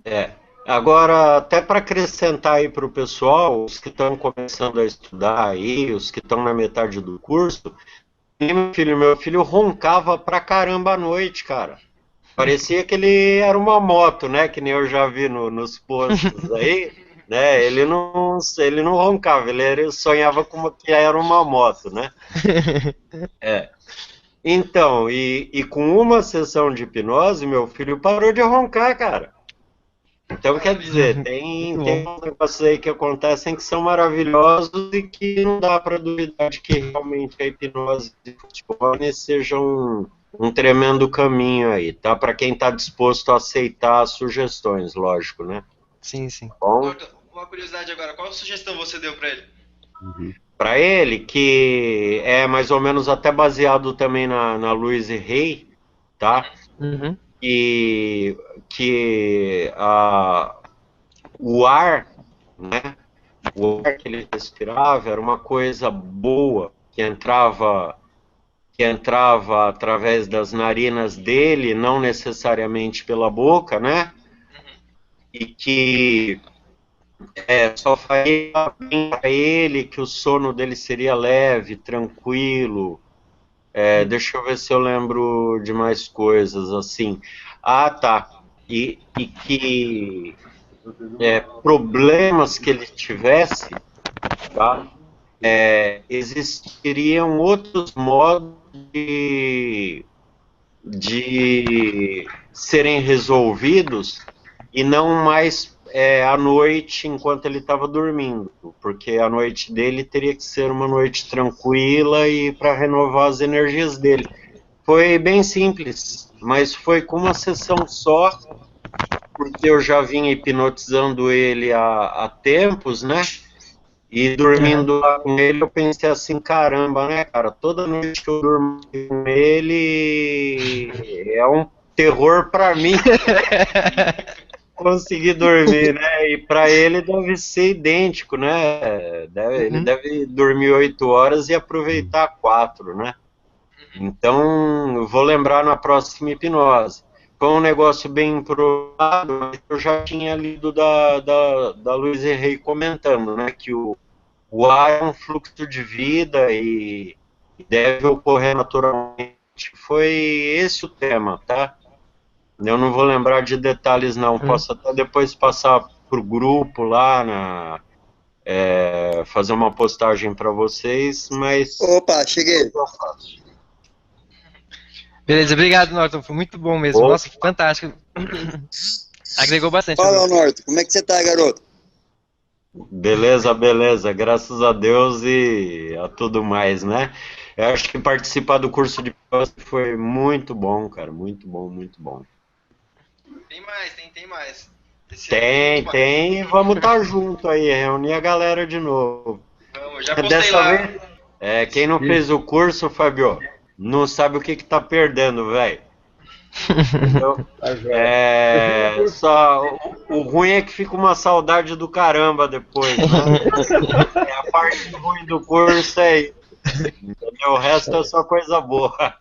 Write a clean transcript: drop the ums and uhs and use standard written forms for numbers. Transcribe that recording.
É. Agora, até para acrescentar aí para o pessoal, os que estão começando a estudar aí, os que estão na metade do curso, e meu filho roncava pra caramba à noite, cara. Parecia que ele era uma moto, né? Que nem eu já vi nos posts aí, né? Ele não roncava, ele sonhava como que era uma moto, né? É. Então, e com uma sessão de hipnose, meu filho parou de roncar, cara. Então, quer dizer, Muito tem bom. uns negócios aí que acontecem que são maravilhosos e que não dá para duvidar de que realmente a hipnose funcione e seja um tremendo caminho aí, tá? Para quem está disposto a aceitar as sugestões, lógico, né? Sim, sim. Bom, Norton, uma curiosidade agora, qual sugestão você deu pra ele? para ele, que é mais ou menos até baseado também na Louise Hay, tá? Uhum. E que o ar, né? O ar que ele respirava era uma coisa boa que entrava através das narinas dele, não necessariamente pela boca, né? E que só faria bem para ele, que o sono dele seria leve, tranquilo. Deixa eu ver se eu lembro de mais coisas assim. Ah, tá. E que problemas que ele tivesse, tá? Existiriam outros modos de serem resolvidos e não mais à noite enquanto ele estava dormindo, porque a noite dele teria que ser uma noite tranquila e para renovar as energias dele. Foi bem simples, mas foi com uma sessão só, porque eu já vinha hipnotizando ele há tempos, né? E Aham. dormindo lá com ele, eu pensei assim, caramba, né, cara? Toda noite que eu durmo com ele é um terror pra mim conseguir dormir, né? E pra ele deve ser idêntico, né? Ele Uhum. deve dormir 8 horas e aproveitar 4, né? Então, eu vou lembrar na próxima hipnose. Foi um negócio bem improvável, mas eu já tinha lido da Louise Hay comentando, né? Que o ar é um fluxo de vida e deve ocorrer naturalmente. Foi esse o tema, tá? Eu não vou lembrar de detalhes, não. Uhum. Posso até depois passar pro grupo lá, fazer uma postagem para vocês, mas Opa, cheguei. Beleza, obrigado, Norton. Foi muito bom mesmo. Nossa, fantástico. Agregou bastante ao Fala, grupo. Norton, como é que você tá, garoto? beleza, beleza. Graças a Deus e a tudo mais, né? Eu acho que participar do curso de pós foi muito bom, cara. Muito bom, muito bom. Tem mais, tem mais. Esse ano tem muito mais. Tem. Vamos estar junto aí, reunir a galera de novo. Vamos, já postei Dessa lá. vez, quem não fez o curso, Fabio, não sabe o que tá perdendo, velho. Entendeu? O ruim é que fica uma saudade do caramba depois, né? A parte ruim do curso é isso. Entendeu? O resto é só coisa boa.